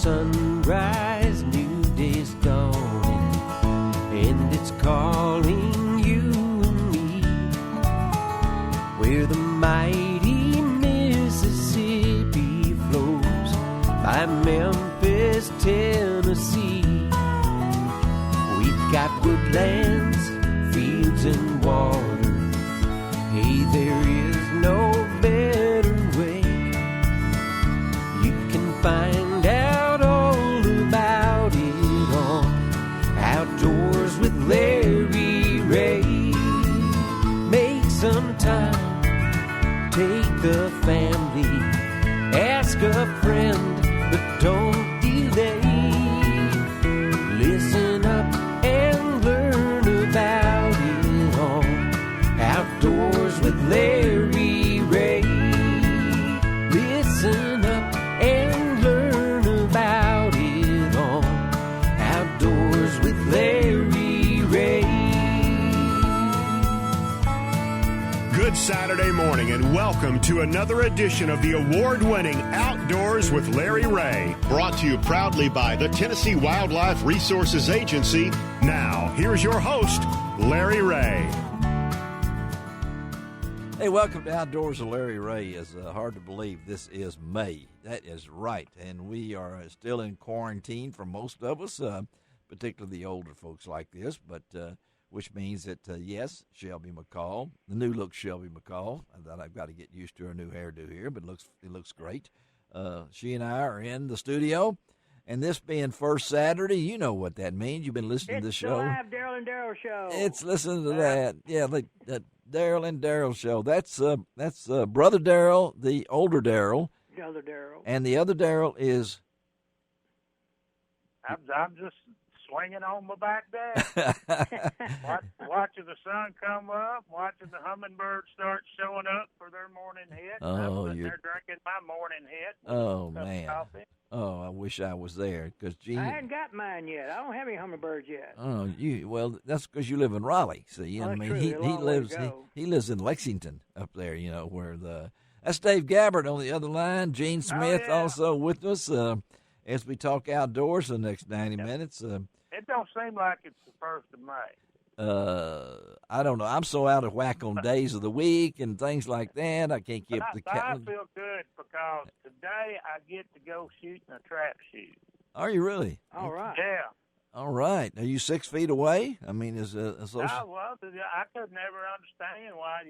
sunrise, new day's dawning, and it's calling you and me. Where the mighty Mississippi flows by Memphis, Tennessee. We've got woodlands, fields, and water. Hey, there is no better way. You can find out all about it on Outdoors with Larry Ray. Make some time, take the family, ask a friend, but don't delay. Listen up and learn about it on Outdoors with Larry Ray. Listen up and learn about it on Outdoors with Larry Ray. Good Saturday morning and welcome to another edition of the award-winning Outdoors with Larry Ray. Brought to you proudly by the Tennessee Wildlife Resources Agency. Now, here's your host, Larry Ray. Hey, welcome to Outdoors with Larry Ray. It's hard to believe this is May. That is right. And we are still in quarantine for most of us, particularly the older folks like this, but which means that, yes, Shelby McCall, the new look Shelby McCall, that I've got to get used to her new hairdo here, but it looks great. She and I are in the studio, and this being first Saturday, you know what that means. You've been listening to the show. It's the live Daryl and Daryl show. It's listening to that. Yeah, the Daryl and Daryl show. That's Brother Daryl, the older Daryl. The other Daryl. And the other Daryl is... I'm just swinging on my back deck, watching the sun come up, watching the hummingbirds start showing up for their morning hit. They're drinking my morning hit. Oh, man. Oh, I wish I was there because I hadn't got mine yet. I don't have any hummingbirds yet. Oh, well, that's because you live in Raleigh. See, I mean, he lives in Lexington up there. You know where that's Dave Gabbard on the other line. Gene Smith also with us as we talk outdoors the next 90 minutes. It don't seem like it's the 1st of May. I don't know. I'm so out of whack on days of the week and things like that. I can't keep the calendar. I feel good because today I get to go shooting a trap shoot. Are you really? All right. Yeah. All right. Are you 6 feet away? I mean, I could never understand why,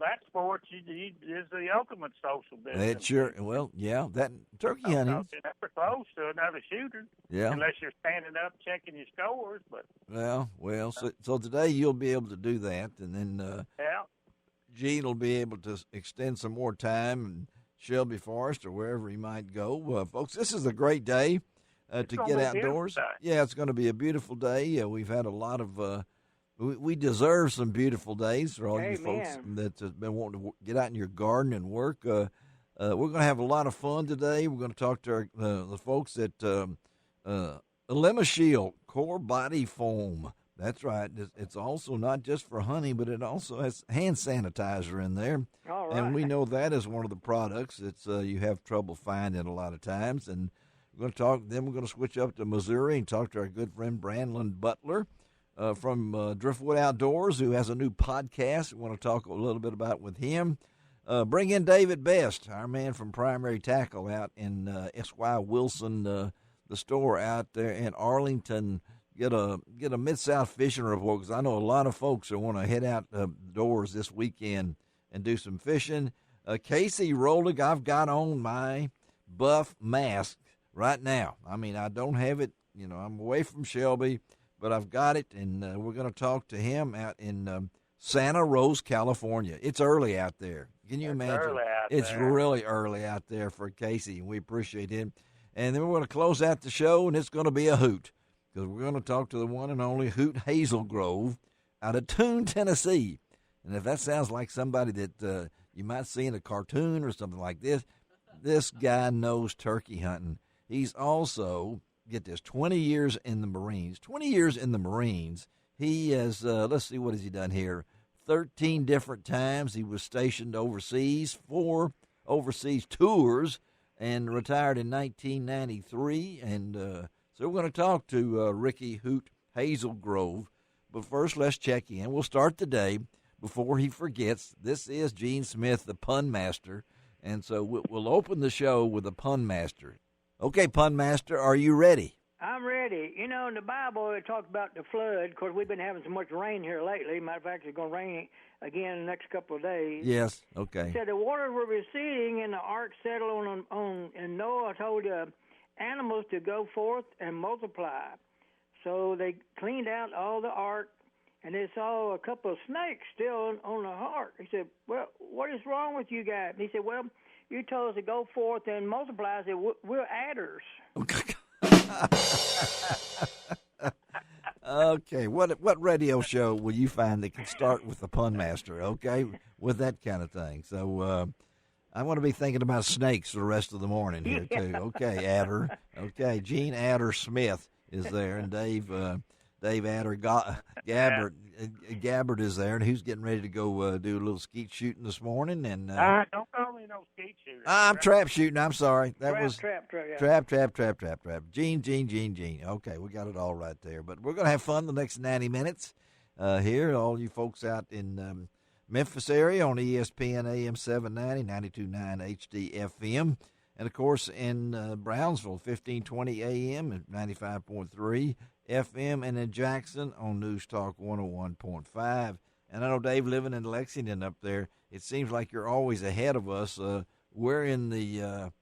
that sport is the ultimate social business. It sure, well, yeah, that turkey hunting. You're never close to another shooter. Yeah. Unless you're standing up checking your scores. But so today you'll be able to do that, and then yeah, Gene will be able to extend some more time, and Shelby Forest or wherever he might go. Folks, this is a great day to get outdoors. Yeah, it's going to be a beautiful day. We've had a lot of. We deserve some beautiful days for all you folks that have been wanting to get out in your garden and work. We're going to have a lot of fun today. We're going to talk to the folks at Elimoshield Core Body Foam. That's right. It's also not just for hunting, but it also has hand sanitizer in there. All right. And we know that is one of the products that you have trouble finding a lot of times. And we're going to talk. Then we're going to switch up to Missouri and talk to our good friend Brandon Butler. From Driftwood Outdoors, who has a new podcast. We want to talk a little bit about with him. Bring in David Best, our man from Primary Tackle out in S.Y. Wilson, the store out there in Arlington. Get a Mid-South fishing report because I know a lot of folks that want to head out doors this weekend and do some fishing. Casey Rolick, I've got on my buff mask right now. I mean, I don't have it. I'm away from Shelby. But I've got it, and we're going to talk to him out in Santa Rosa, California. It's early out there. Can you imagine? It's really early out there for Casey, and we appreciate him. And then we're going to close out the show, and it's going to be a hoot because we're going to talk to the one and only Hoot Hazelgrove out of Toone, Tennessee. And if that sounds like somebody that you might see in a cartoon or something like this guy knows turkey hunting. He's also... get this, 20 years in the Marines. 20 years in the Marines. He has, let's see, what has he done here? 13 different times he was stationed overseas, 4 overseas tours, and retired in 1993. And so we're going to talk to Ricky Hoot Hazelgrove. But first, let's check in. We'll start the day before he forgets. This is Gene Smith, the pun master. And so we'll open the show with a pun master. Okay, pun master, are you ready? I'm ready. You know, in the Bible, it talks about the flood. Of course, we've been having so much rain here lately. Matter of fact, it's going to rain again in the next couple of days. Yes, okay. It said the waters were receding and the ark settled on and Noah told the animals to go forth and multiply. So they cleaned out all the ark, and they saw a couple of snakes still on the ark. He said, well, what is wrong with you guys? And he said, well, you told us to go forth and multiply. I said, we're adders. Okay, what radio show will you find that can start with the pun master, okay, with that kind of thing? So I want to be thinking about snakes the rest of the morning here, too. Okay, Adder. Okay, Gene Adder Smith is there, and Dave Adder Gabbard is there, and he's getting ready to go do a little skeet shooting this morning. And don't call me no skeet shooter. I'm trap shooting. I'm sorry. That was trap. Trap. Gene. Okay, we got it all right there. But we're going to have fun the next 90 minutes here. All you folks out in Memphis area on ESPN AM 790, 92.9 HD-FM. And, of course, in Brownsville, 1520 AM and 95.3 FM. And in Jackson on News Talk 101.5. And I know, Dave, living in Lexington up there, it seems like you're always ahead of us. We're in the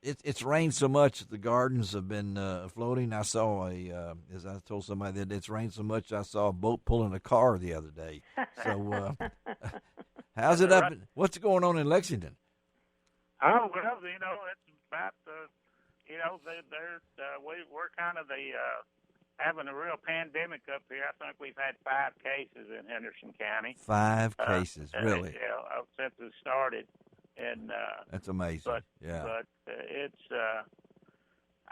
it's rained so much that the gardens have been floating. I saw as I told somebody that it's rained so much, I saw a boat pulling a car the other day. So how's it up? What's going on in Lexington? Oh, well, it's about we're kind of having a real pandemic up here. I think we've had 5 cases in Henderson County. 5 cases, really? Since it started. And that's amazing. But it's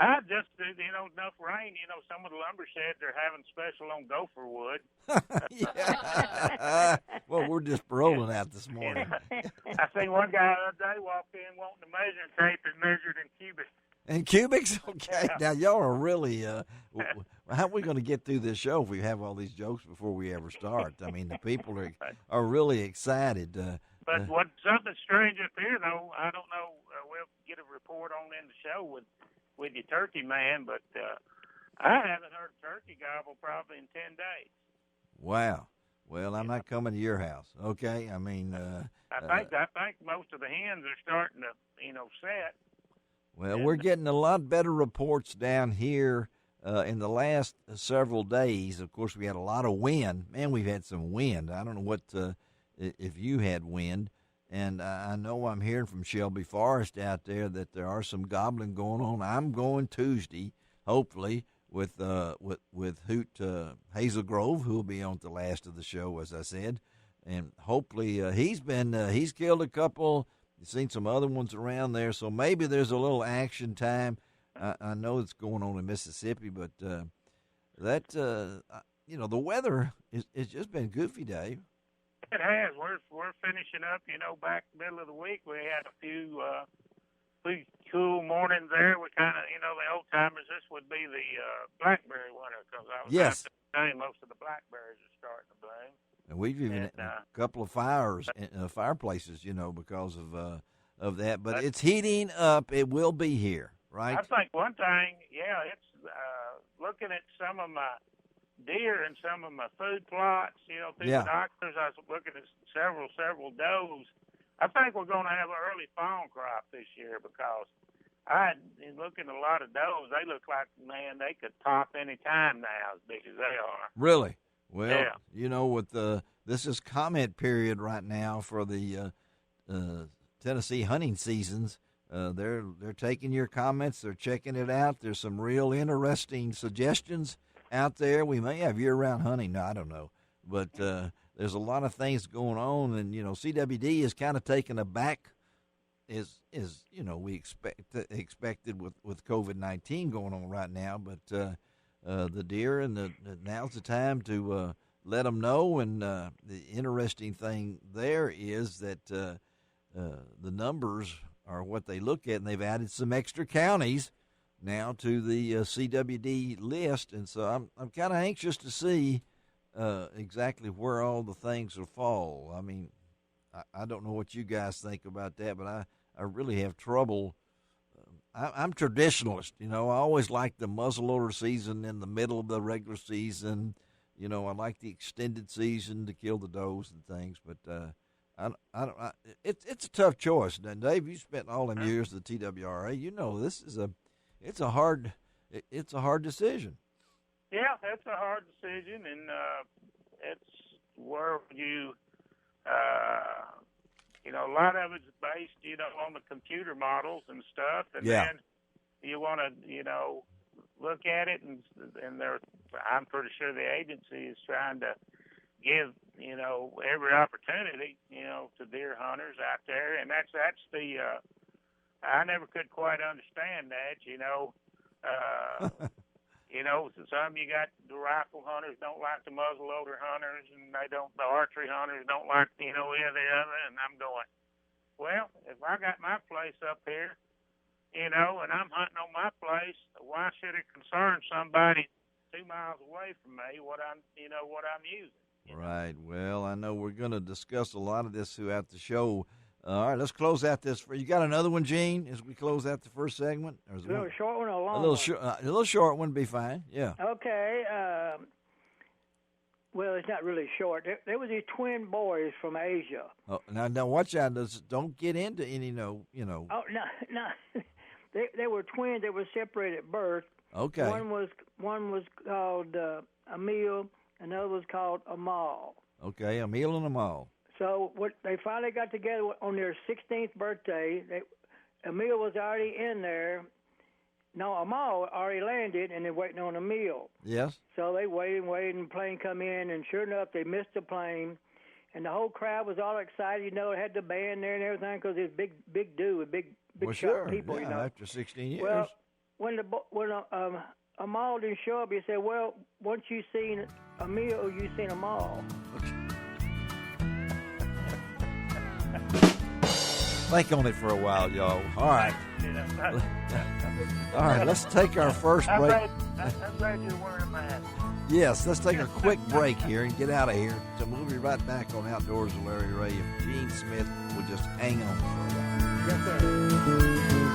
I just enough rain. Some of the lumber sheds are having special on gopher wood. Yeah. Well, we're just rolling out this morning. I seen one guy the other day walk in wanting to measure tape and measured in cubics. And cubics? Okay. Yeah. Now, y'all are really, how are we going to get through this show if we have all these jokes before we ever start? I mean, the people are really excited. But what's something strange up here, though, I don't know, we'll get a report on in the show with your turkey man, but I haven't heard a turkey gobble probably in 10 days. Wow. Well, I'm not coming to your house, okay? I mean... I think most of the hens are starting to, set. Well, we're getting a lot better reports down here in the last several days. Of course, we had a lot of wind. Man, we've had some wind. I don't know what if you had wind. And I know I'm hearing from Shelby Forrest out there that there are some gobbling going on. I'm going Tuesday, hopefully, with Hoot Hazelgrove, who will be on the last of the show, as I said. And hopefully he's killed a couple. You've seen some other ones around there, so maybe there's a little action time. I know it's going on in Mississippi, but the weather it's just been goofy, Dave. It has. We're finishing up. Back middle of the week, we had a few cool mornings there. We kind of, the old timers. This would be the blackberry winter because I was out there. Most of the blackberries are starting to bloom. And we've even had a couple of fireplaces, because of that. But it's heating up. It will be here, right? I think one thing, it's looking at some of my deer and some of my food plots, through the doctors. I was looking at several does. I think we're going to have an early fall crop this year because I've been looking at a lot of does. They look like, man, they could pop any time now as big as they are. Really? Well, with this is comment period right now for the Tennessee hunting seasons. They're taking your comments. They're checking it out. There's some real interesting suggestions out there. We may have year-round hunting. No, I don't know. But there's a lot of things going on. And, CWD is kind of taken aback as we expected with COVID-19 going on right now. But the deer, and now's the time to let them know. And the interesting thing there is that the numbers are what they look at, and they've added some extra counties now to the CWD list, and so I'm kind of anxious to see exactly where all the things will fall. I mean, I don't know what you guys think about that, but I really have trouble. I'm traditionalist, I always like the muzzleloader season in the middle of the regular season. I like the extended season to kill the does and things, but it's a tough choice. And Dave, you spent all them years at the TWRA. This is it's a hard decision. Yeah, it's a hard decision, and it's where you. A lot of it's based, on the computer models and stuff, and then you want to, look at it, and I'm pretty sure the agency is trying to give, every opportunity, to deer hunters out there, and that's the, I never could quite understand that, some you got the rifle hunters don't like the muzzleloader hunters, and the archery hunters don't like, the other, and I'm going, well, if I got my place up here, and I'm hunting on my place, why should it concern somebody 2 miles away from me what I'm using? Right. Well, I know we're going to discuss a lot of this throughout the show. All right, let's close out this. You got another one, Gene, as we close out the first segment? Or is a little short one or a long one? A little short one would be fine, yeah. Okay. Well, it's not really short. There was these twin boys from Asia. Oh, now watch out. Don't get into any, Oh, no. They were twins. They were separated at birth. Okay. One was called Emil, and the other was called Amal. Okay, Emil and Amal. So they finally got together on their 16th birthday. Emil was already in there. No, Amal already landed, and they're waiting on Emil. Yes. So they waited, and the plane come in, and sure enough, they missed the plane. And the whole crowd was all excited. It had the band there and everything because it's big dude with big shot people. After 16 years. Well, when Amal didn't show up, he said, "Well, once you seen Emil, you seen Amal." Think on it for a while, y'all. All right. All right, let's take our first break. I'm glad you're wearing a mask. Yes, let's take a quick break here and get out of here. So we'll be right back on Outdoors with Larry Ray if Gene Smith will just hang on for a while. Yes, sir.